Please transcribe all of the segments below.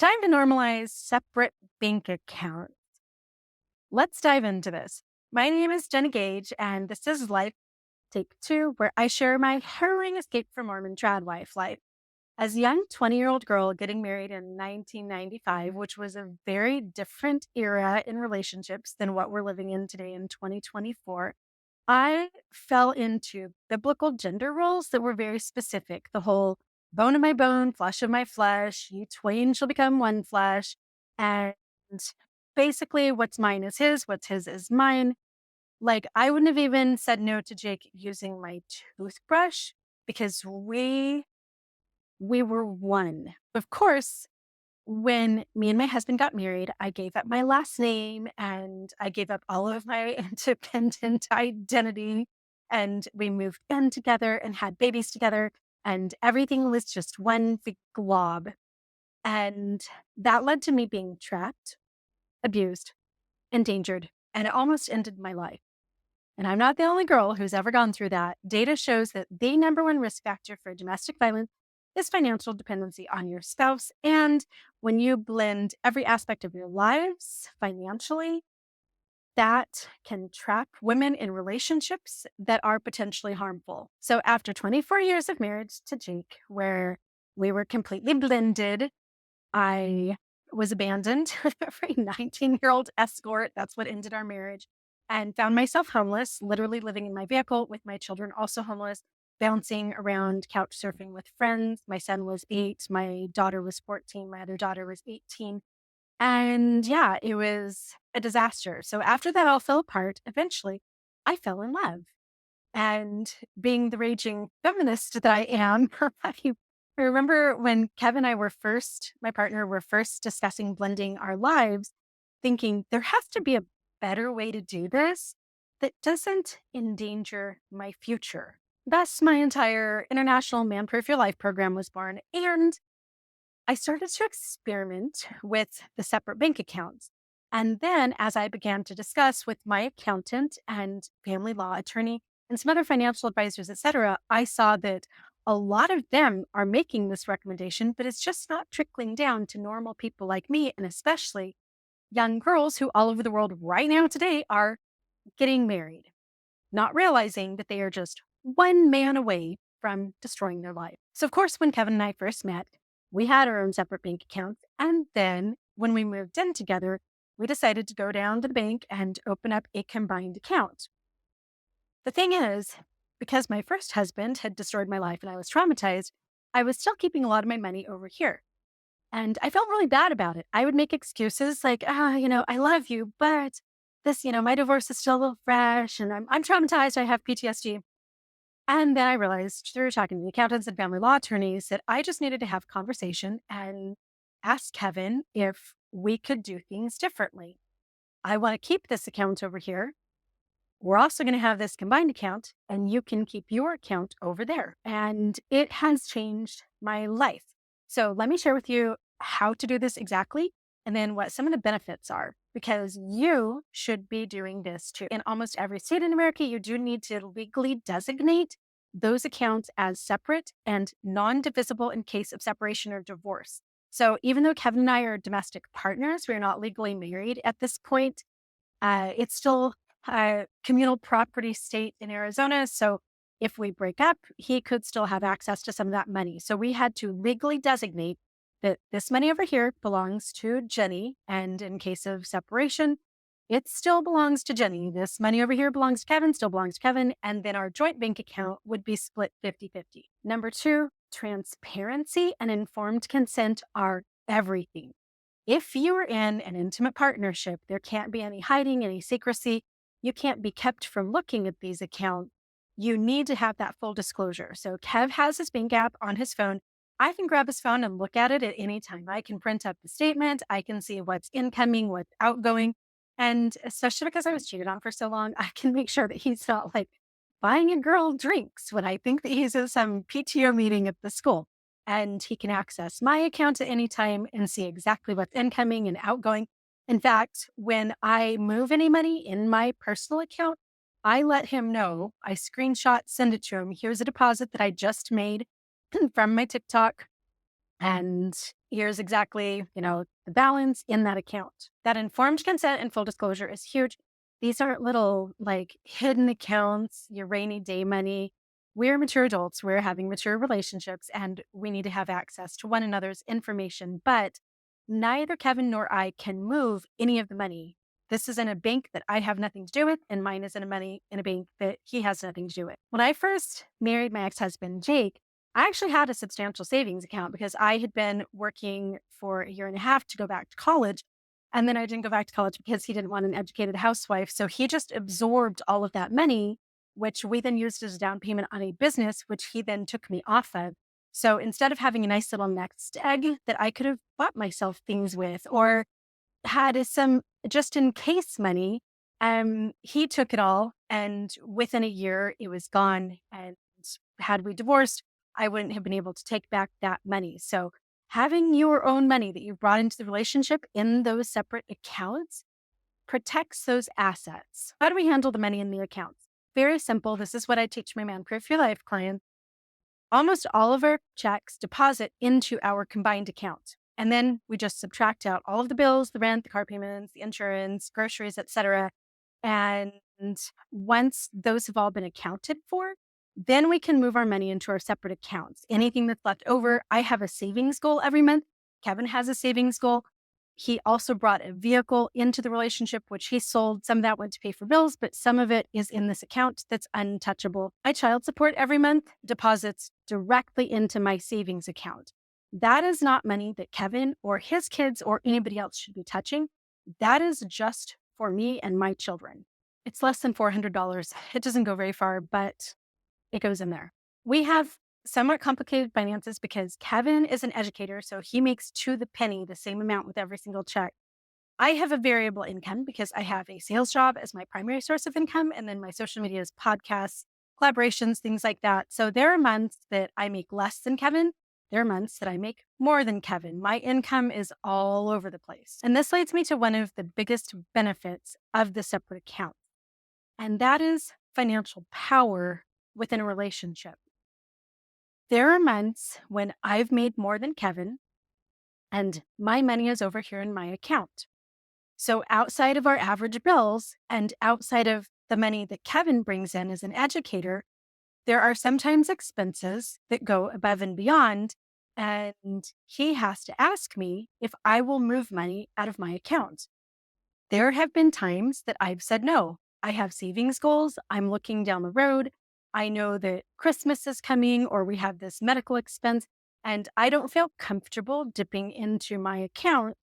time to normalize separate bank accounts. Let's dive into this. My name is Jenna Gage, and this is Life Take Two, where I share my harrowing escape from Mormon Tradwife life. As a young 20-year-old girl getting married in 1995, which was a very different era in relationships than what we're living in today in 2024, I fell into biblical gender roles that were very specific. The whole bone of my bone, flesh of my flesh, you twain shall become one flesh. And basically, what's mine is his, what's his is mine. Like, I wouldn't have even said no to Jake using my toothbrush because we were one. Of course, when me and my husband got married, I gave up my last name and I gave up all of my independent identity. And we moved in together and had babies together. And everything was just one big glob. And that led to me being trapped, abused, endangered, and it almost ended my life. And I'm not the only girl who's ever gone through that. Data shows that the number one risk factor for domestic violence is financial dependency on your spouse. And when you blend every aspect of your lives financially, that can trap women in relationships that are potentially harmful. So after 24 years of marriage to Jake, where we were completely blended, I was abandoned for a 19-year-old escort. That's what ended our marriage. And found myself homeless, literally living in my vehicle with my children also homeless, bouncing around, couch surfing with friends. My son was 8, my daughter was 14, my other daughter was 18. And yeah, it was a disaster. So after that all fell apart, eventually I fell in love. And being the raging feminist that I am, I remember when Kev and I were first, my partner, were first discussing blending our lives, thinking there has to be a better way to do this that doesn't endanger my future. Thus, my entire International Man Proof Your Life program was born. And I started to experiment with the separate bank accounts. And then, as I began to discuss with my accountant and family law attorney and some other financial advisors, et cetera, I saw that a lot of them are making this recommendation, but it's just not trickling down to normal people like me, and especially young girls who all over the world right now today are getting married, not realizing that they are just one man away from destroying their life. So, of course, when Kevin and I first met, we had our own separate bank accounts. And then when we moved in together, we decided to go down to the bank and open up a combined account. The thing is, because my first husband had destroyed my life and I was traumatized, I was still keeping a lot of my money over here. And I felt really bad about it. I would make excuses like, I love you, but this, my divorce is still a little fresh and I'm traumatized. I have PTSD. And then I realized through talking to the accountants and family law attorneys that I just needed to have a conversation and ask Kevin if we could do things differently. I want to keep this account over here. We're also going to have this combined account, and you can keep your account over there. And it has changed my life. So let me share with you how to do this exactly and then what some of the benefits are, because you should be doing this too. In almost every state in America, you do need to legally designate those accounts as separate and non-divisible in case of separation or divorce. So even though Kevin and I are domestic partners, we're not legally married at this point. It's still a communal property state in Arizona. So if we break up, he could still have access to some of that money. So we had to legally designate that this money over here belongs to Jenny. And in case of separation, it still belongs to Jenny. This money over here belongs to Kevin, still belongs to Kevin. And then our joint bank account would be split 50-50. Number 2, transparency and informed consent are everything. If you are in an intimate partnership, there can't be any hiding, any secrecy. You can't be kept from looking at these accounts. You need to have that full disclosure. So Kev has his bank app on his phone. I can grab his phone and look at it at any time. I can print up the statement. I can see what's incoming, what's outgoing. And especially because I was cheated on for so long, I can make sure that he's not like buying a girl drinks when I think that he's at some PTO meeting at the school. And he can access my account at any time and see exactly what's incoming and outgoing. In fact, when I move any money in my personal account, I let him know. I screenshot, send it to him. Here's a deposit that I just made from my TikTok. And here's exactly, the balance in that account. That informed consent and full disclosure is huge. These aren't little like hidden accounts, your rainy day money. We're mature adults, we're having mature relationships, and we need to have access to one another's information. But neither Kevin nor I can move any of the money. This is in a bank that I have nothing to do with, and mine is in a bank that he has nothing to do with. When I first married my ex-husband, Jake, I actually had a substantial savings account because I had been working for a year and a half to go back to college. And then I didn't go back to college because he didn't want an educated housewife. So he just absorbed all of that money, which we then used as a down payment on a business, which he then took me off of. So instead of having a nice little nest egg that I could have bought myself things with or had some just in case money, he took it all. And within a year, it was gone. And had we divorced, I wouldn't have been able to take back that money. So having your own money that you brought into the relationship in those separate accounts protects those assets. How do we handle the money in the accounts? Very simple. This is what I teach my Man Proof Your Life clients. Almost all of our checks deposit into our combined account. And then we just subtract out all of the bills, the rent, the car payments, the insurance, groceries, etc. And once those have all been accounted for, then we can move our money into our separate accounts. Anything that's left over, I have a savings goal every month. Kevin has a savings goal. He also brought a vehicle into the relationship, which he sold. Some of that went to pay for bills, but some of it is in this account that's untouchable. My child support every month deposits directly into my savings account. That is not money that Kevin or his kids or anybody else should be touching. That is just for me and my children. It's less than $400. It doesn't go very far, but it goes in there. We have somewhat complicated finances because Kevin is an educator, so he makes to the penny the same amount with every single check. I have a variable income because I have a sales job as my primary source of income, and then my social media is podcasts, collaborations, things like that. So there are months that I make less than Kevin. There are months that I make more than Kevin. My income is all over the place. And this leads me to one of the biggest benefits of the separate account, and that is financial power within a relationship. There are months when I've made more than Kevin and my money is over here in my account. So outside of our average bills and outside of the money that Kevin brings in as an educator, there are sometimes expenses that go above and beyond. And he has to ask me if I will move money out of my account. There have been times that I've said no. I have savings goals. I'm looking down the road. I know that Christmas is coming or we have this medical expense, and I don't feel comfortable dipping into my account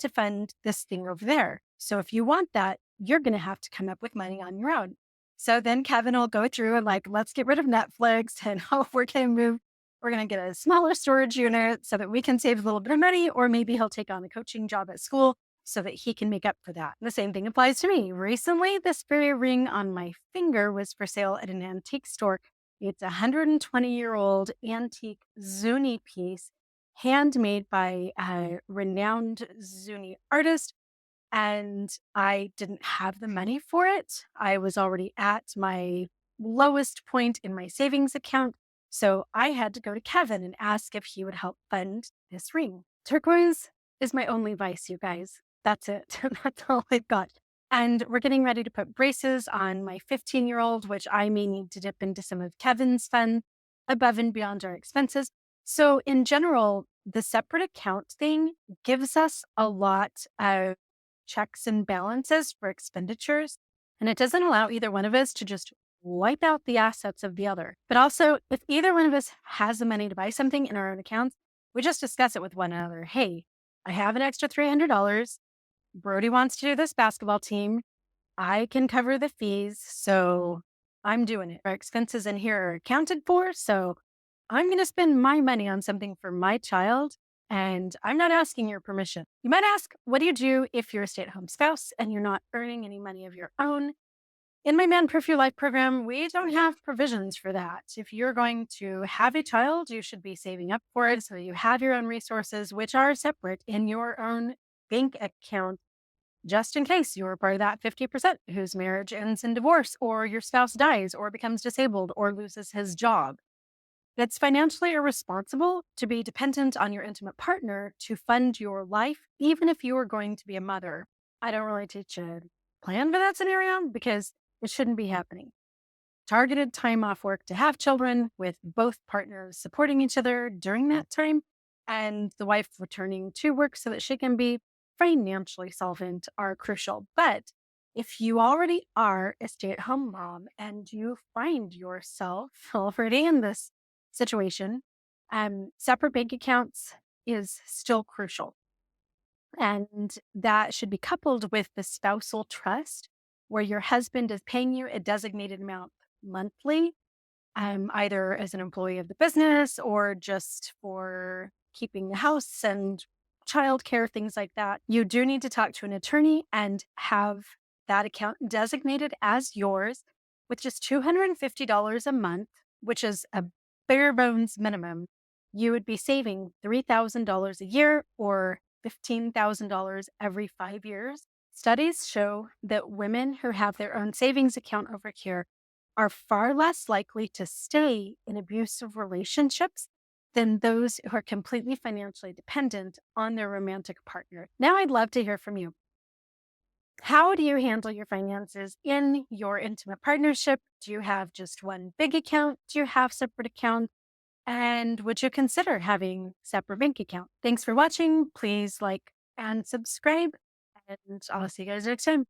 to fund this thing over there. So if you want that, you're going to have to come up with money on your own. So then Kevin will go through and like, let's get rid of Netflix and we're going to get a smaller storage unit so that we can save a little bit of money, or maybe he'll take on a coaching job at school so that he can make up for that. The same thing applies to me. Recently, this very ring on my finger was for sale at an antique store. It's a 120-year-old antique Zuni piece, handmade by a renowned Zuni artist. And I didn't have the money for it. I was already at my lowest point in my savings account. So I had to go to Kevin and ask if he would help fund this ring. Turquoise is my only vice, you guys. That's it. That's all I've got. And we're getting ready to put braces on my 15-year-old, which I may need to dip into some of Kevin's fund above and beyond our expenses. So in general, the separate account thing gives us a lot of checks and balances for expenditures. And it doesn't allow either one of us to just wipe out the assets of the other. But also, if either one of us has the money to buy something in our own accounts, we just discuss it with one another. Hey, I have an extra $300. Brody wants to do this basketball team. I can cover the fees. So I'm doing it. Our expenses in here are accounted for. So I'm going to spend my money on something for my child. And I'm not asking your permission. You might ask, what do you do if you're a stay-at-home spouse and you're not earning any money of your own? In my Man Proof Your Life program, we don't have provisions for that. If you're going to have a child, you should be saving up for it so you have your own resources, which are separate in your own bank account, just in case you're part of that 50% whose marriage ends in divorce, or your spouse dies, or becomes disabled, or loses his job. It's financially irresponsible to be dependent on your intimate partner to fund your life, even if you are going to be a mother. I don't really teach a plan for that scenario because it shouldn't be happening. Targeted time off work to have children with both partners supporting each other during that time, and the wife returning to work so that she can be financially solvent are crucial. But if you already are a stay at home mom and you find yourself already in this situation, separate bank accounts is still crucial. And that should be coupled with the spousal trust, where your husband is paying you a designated amount monthly, either as an employee of the business or just for keeping the house and childcare, things like that. You do need to talk to an attorney and have that account designated as yours with just $250 a month, which is a bare bones minimum. You would be saving $3,000 a year or $15,000 every 5 years. Studies show that women who have their own savings account over here are far less likely to stay in abusive relationships than those who are completely financially dependent on their romantic partner. Now, I'd love to hear from you. How do you handle your finances in your intimate partnership? Do you have just one big account? Do you have separate accounts? And would you consider having separate bank account? Thanks for watching. Please like and subscribe, and I'll see you guys next time.